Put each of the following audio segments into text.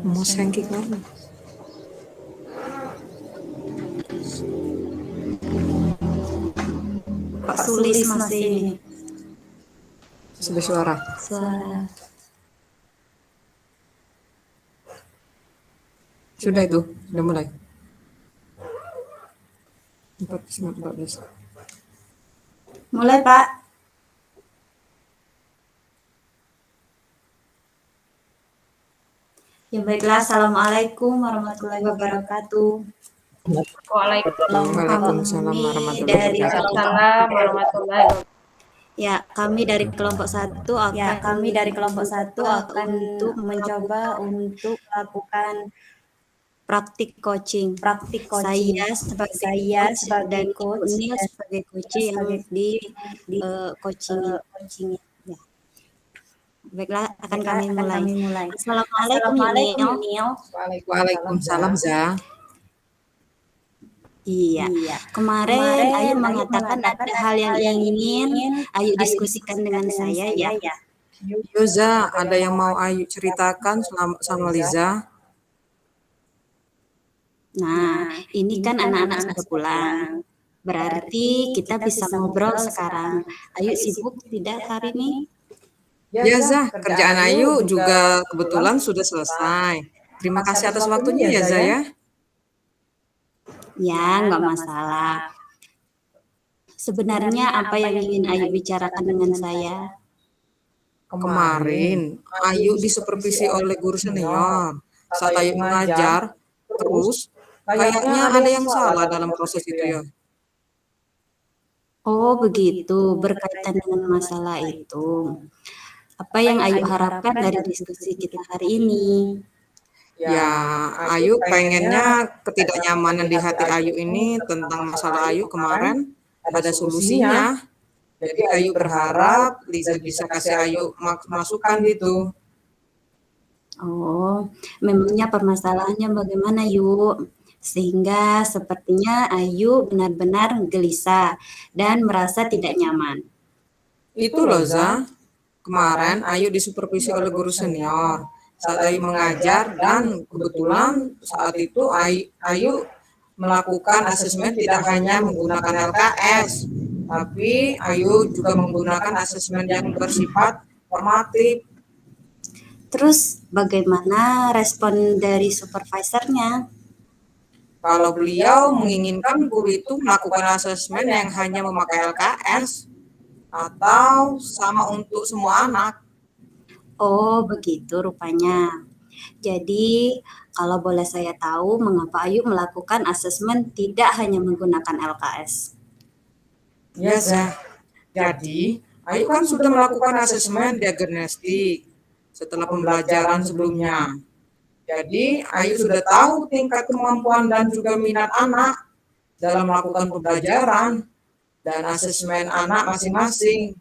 Musangki kan? Pak Sulis masih ini. Sudah suara. Sudah itu, sudah mulai. 14. Mulai, Pak. Ya baiklah, Assalamualaikum warahmatullahi wabarakatuh. Waalaikumsalam warahmatullahi wabarakatuh. Ya, kami dari kelompok 1 akan untuk mencoba untuk melakukan praktik coaching. Saya sebagai coach dan Nil sebagai coach yang di coaching. Ya. Baiklah, akan kami mulai. Assalamualaikum Nil. Waalaikumsalam Za. Iya. Kemarin Ayu mengatakan ada hal yang ingin Ayu diskusikan dengan saya ya. Yo Za, ada yang mau Ayu ceritakan sama Liza? Nah, ini kan anak-anak sudah pulang. Berarti kita bisa ngobrol sekarang. Ayu sibuk tidak hari ini? Ya Za, kerjaan Ayu juga kebetulan sudah selesai. Terima kasih atas waktunya ya Za ya. Ya, nggak masalah. Sebenarnya apa yang ingin Ayu bicarakan dengan saya? Kemarin Ayu disupervisi oleh guru senior. Saat Ayu mengajar, terus kayaknya ada yang salah dalam proses itu ya. Oh begitu, berkaitan dengan masalah itu. Apa yang Ayu harapkan dari diskusi kita hari ini? Ya, Ayu pengennya ketidaknyamanan di hati Ayu ini tentang masalah Ayu kemarin ada solusinya. Jadi Ayu berharap Liza bisa kasih Ayu masukan gitu. Oh, memangnya permasalahannya bagaimana yuk? Sehingga sepertinya Ayu benar-benar gelisah dan merasa tidak nyaman. Itu loh Za, kemarin Ayu disupervisi oleh guru senior saat Ayu mengajar dan kebetulan saat itu Ayu melakukan asesmen tidak hanya menggunakan LKS, tapi Ayu juga menggunakan asesmen yang bersifat formatif. Terus bagaimana respon dari supervisornya? Kalau beliau menginginkan guru itu melakukan asesmen yang hanya memakai LKS atau sama untuk semua anak. Oh, begitu rupanya. Jadi, kalau boleh saya tahu mengapa Ayu melakukan asesmen tidak hanya menggunakan LKS? Ya, Zah. Jadi, Ayu kan sudah melakukan asesmen diagnostik setelah pembelajaran sebelumnya. Jadi, Ayu sudah tahu tingkat kemampuan dan juga minat anak dalam melakukan pembelajaran dan asesmen anak masing-masing.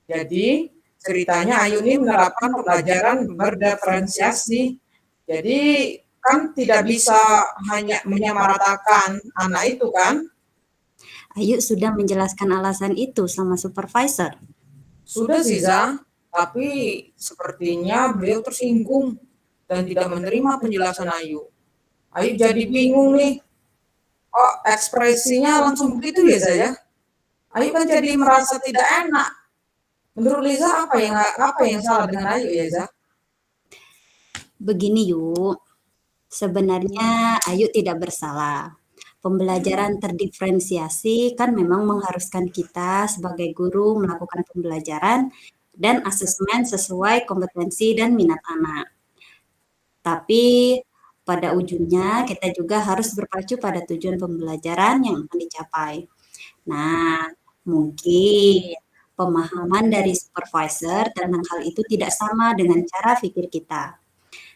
Jadi, ceritanya Ayu ini menerapkan pembelajaran berdiferensiasi. Jadi, kan tidak bisa hanya menyamaratakan anak itu kan? Ayu sudah menjelaskan alasan itu sama supervisor. Sudah sih, Za, tapi sepertinya beliau tersinggung dan tidak menerima penjelasan Ayu. Ayu jadi bingung nih. Oh, ekspresinya langsung begitu ya, Za ya? Ayu kan jadi merasa tidak enak. Menurut Liza apa yang salah dengan Ayu ya, Za? Begini yuk, sebenarnya Ayu tidak bersalah. Pembelajaran terdiferensiasi kan memang mengharuskan kita sebagai guru melakukan pembelajaran dan asesmen sesuai kompetensi dan minat anak. Tapi pada ujungnya kita juga harus berpacu pada tujuan pembelajaran yang akan dicapai. Nah, mungkin pemahaman dari supervisor tentang hal itu tidak sama dengan cara pikir kita.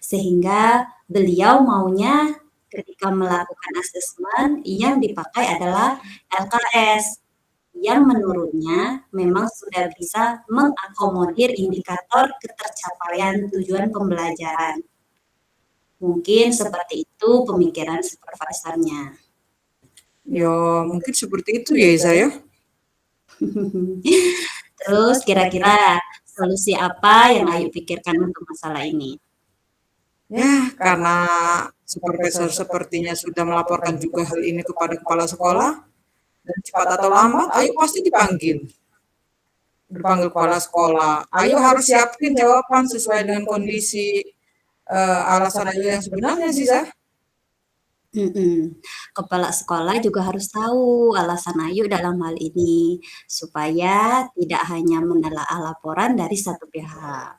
Sehingga beliau maunya ketika melakukan asesmen yang dipakai adalah LKS yang menurutnya memang sudah bisa mengakomodir indikator ketercapaian tujuan pembelajaran. Mungkin seperti itu pemikiran supervisornya. Ya, mungkin seperti itu ya, Iza ya. Terus kira-kira solusi apa yang Ayu pikirkan untuk masalah ini? Ya, karena supervisor sepertinya sudah melaporkan juga hal ini kepada kepala sekolah, dan cepat atau lambat Ayu pasti dipanggil kepala sekolah. Ayu harus siapin jawaban sesuai dengan kondisi alasan Ayu yang sebenarnya sih, Zah. Kepala sekolah juga harus tahu alasan Ayu dalam hal ini, supaya tidak hanya menelaah laporan dari satu pihak.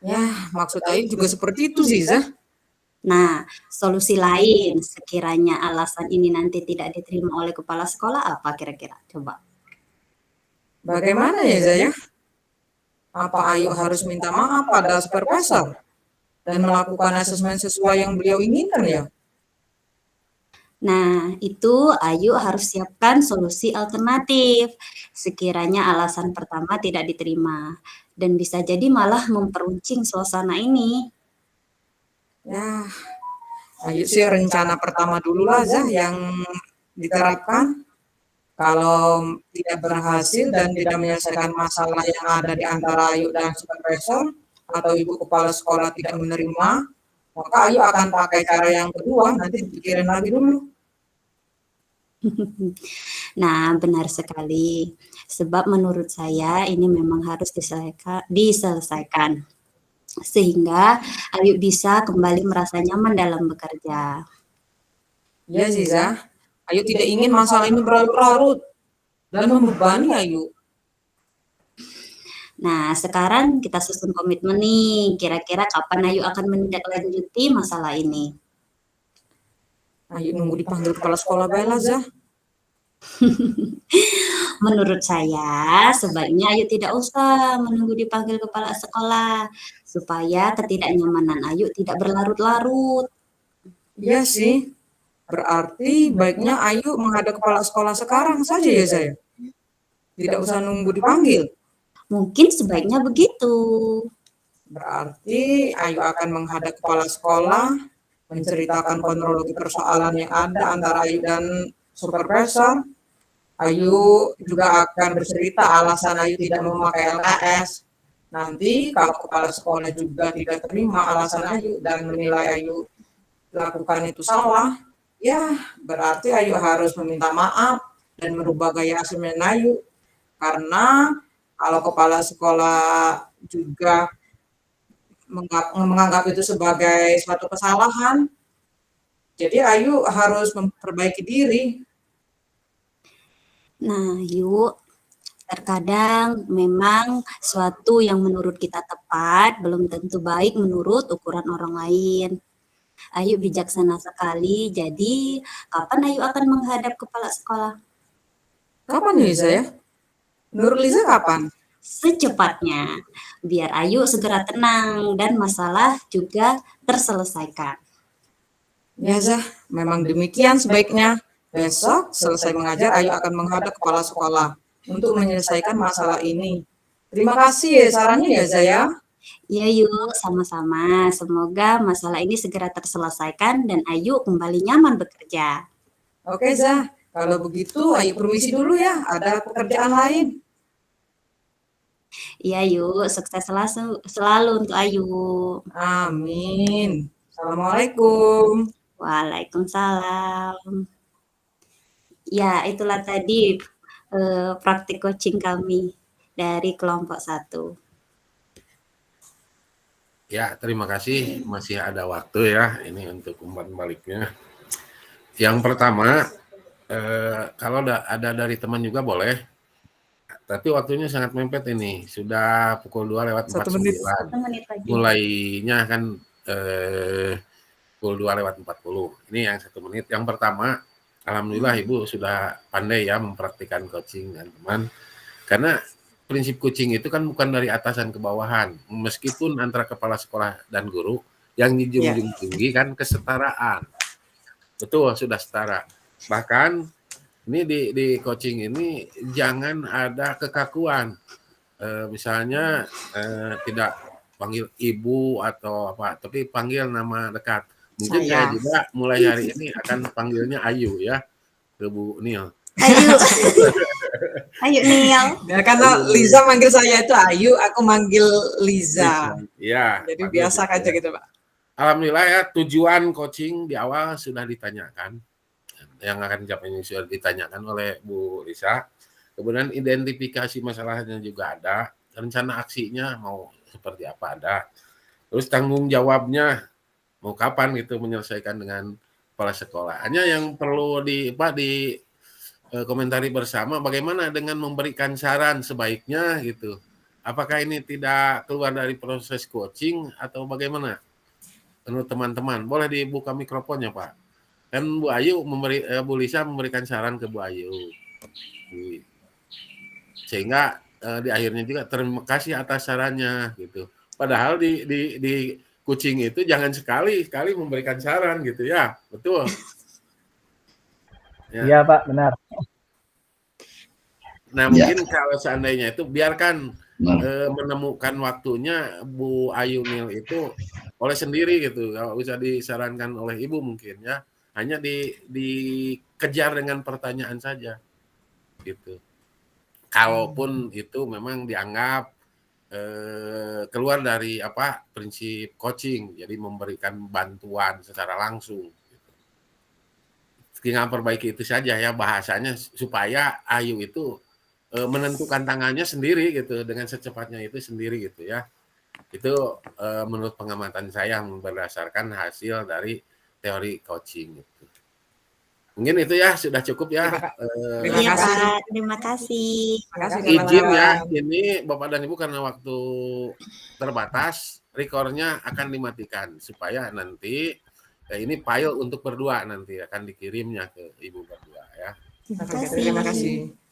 Ya, maksud Ayu juga seperti itu sih, Zah. Nah, solusi lain sekiranya alasan ini nanti tidak diterima oleh kepala sekolah apa kira-kira? Coba. Bagaimana ya, Zah ya? Apa Ayu harus minta maaf pada supervisor dan melakukan asesmen sesuai yang beliau inginkan ya? Nah, itu Ayu harus siapkan solusi alternatif sekiranya alasan pertama tidak diterima dan bisa jadi malah memperuncing suasana ini. Ya, Ayu sih rencana pertama dulu lah, Zah, yang diterapkan. Kalau tidak berhasil dan tidak menyelesaikan masalah yang ada di antara Ayu dan supervisor atau ibu kepala sekolah tidak menerima, maka Ayu akan pakai cara yang kedua, nanti dipikirin lagi dulu. Nah, benar sekali. Sebab menurut saya ini memang harus diselesaikan sehingga Ayu bisa kembali merasa nyaman dalam bekerja. Iya sih, Zah. Ayu tidak ingin masalah ini berlarut-larut dan membebani Ayu. Nah, sekarang kita susun komitmen nih. Kira-kira kapan Ayu akan menindaklanjuti masalah ini? Ayu nunggu dipanggil kepala sekolah baiklah, Zah. Menurut saya, sebaiknya Ayu tidak usah menunggu dipanggil kepala sekolah, supaya ketidaknyamanan Ayu tidak berlarut-larut. Iya sih. Berarti baiknya Ayu menghadap kepala sekolah sekarang saja ya, Zah. Tidak usah nunggu dipanggil. Mungkin sebaiknya begitu. Berarti Ayu akan menghadap kepala sekolah, menceritakan kronologi persoalan yang ada antara Ayu dan supervisor. Ayu juga akan bercerita alasan Ayu tidak memakai LKS. Nanti kalau kepala sekolah juga tidak terima alasan Ayu dan menilai Ayu lakukan itu salah, ya berarti Ayu harus meminta maaf dan merubah gaya asesmen Ayu. Karena kalau kepala sekolah juga menganggap itu sebagai suatu kesalahan, jadi Ayu harus memperbaiki diri. Nah, yuk, terkadang memang suatu yang menurut kita tepat belum tentu baik menurut ukuran orang lain. Ayu bijaksana sekali, jadi kapan Ayu akan menghadap kepala sekolah? Kapan ya, Liza ya? Menurut Liza kapan? Secepatnya, biar Ayu segera tenang dan masalah juga terselesaikan. Ya, Zah, memang demikian sebaiknya. Besok selesai mengajar, Ayu akan menghadap kepala sekolah untuk menyelesaikan masalah ini. Terima kasih ya sarannya ya, Zah ya. Ya yuk, sama-sama. Semoga masalah ini segera terselesaikan dan Ayu kembali nyaman bekerja. Oke, Zah. Kalau begitu, Ayu permisi dulu ya. Ada pekerjaan lain. Iya yuk, sukses selalu untuk Ayu. Amin. Assalamualaikum. Waalaikumsalam. Ya, itulah tadi praktik coaching kami dari kelompok 1. Ya, terima kasih. Masih ada waktu ya ini untuk umpan baliknya. Yang pertama, kalau ada dari teman juga boleh. Tapi waktunya sangat mepet ini. Sudah pukul 2 lewat 49. 1 menit lagi. Mulainya kan pukul 2 lewat 40. Ini yang 1 menit. Yang pertama, alhamdulillah Ibu sudah pandai ya mempraktikkan coaching dan teman. Karena prinsip coaching itu kan bukan dari atasan ke bawahan. Meskipun antara kepala sekolah dan guru, yang dijunjung tinggi kan kesetaraan. Betul, sudah setara. Bahkan ini di coaching ini jangan ada kekakuan. Misalnya tidak panggil ibu atau apa, tapi panggil nama dekat. Mungkin saya juga mulai hari ini akan panggilnya Ayu ya, ke Bu Nil. Ayu. Ayo Nil. Ya, karena Liza manggil saya itu Ayu, aku manggil Liza. Iya. Jadi bagus biasa itu aja ya. gitu, Pak. Alhamdulillah ya, tujuan coaching di awal sudah ditanyakan. Yang akan dicapai ini sudah ditanyakan oleh Bu Lisa. Kemudian identifikasi masalahnya juga ada. Rencana aksinya mau seperti apa ada. Terus tanggung jawabnya mau kapan gitu menyelesaikan dengan kepala sekolah. Hanya yang perlu komentari bersama bagaimana dengan memberikan saran sebaiknya gitu. Apakah ini tidak keluar dari proses coaching atau bagaimana? Menurut teman-teman, boleh dibuka mikrofonnya, Pak. Kan Bu Lisa memberikan saran ke Bu Ayu. Sehingga di akhirnya juga terima kasih atas sarannya gitu. Padahal di coaching itu jangan sekali memberikan saran gitu ya. Betul. Ya. Iya Pak, benar. Nah, mungkin kalau seandainya itu biarkan menemukan waktunya Bu Ayu Nil itu oleh sendiri gitu. Kalau bisa disarankan oleh Ibu mungkin ya. Hanya dikejar dengan pertanyaan saja. Gitu. Kalaupun itu memang dianggap keluar dari prinsip coaching, jadi memberikan bantuan secara langsung. Gitu. Tinggal perbaiki itu saja ya bahasanya supaya Ayu itu menentukan tangannya sendiri gitu dengan secepatnya itu sendiri gitu ya. Itu menurut pengamatan saya berdasarkan hasil dari teori coaching gitu. Mungkin itu ya sudah cukup ya. Terima Iya kasih. Pak, terima kasih. Terima kasih Izin ya, kawan-kawan. ini Bapak dan Ibu karena waktu terbatas, rekornya akan dimatikan supaya nanti ini file untuk berdua nanti akan dikirimnya ke Ibu berdua ya. Terima Oke, terima kasih. kasih.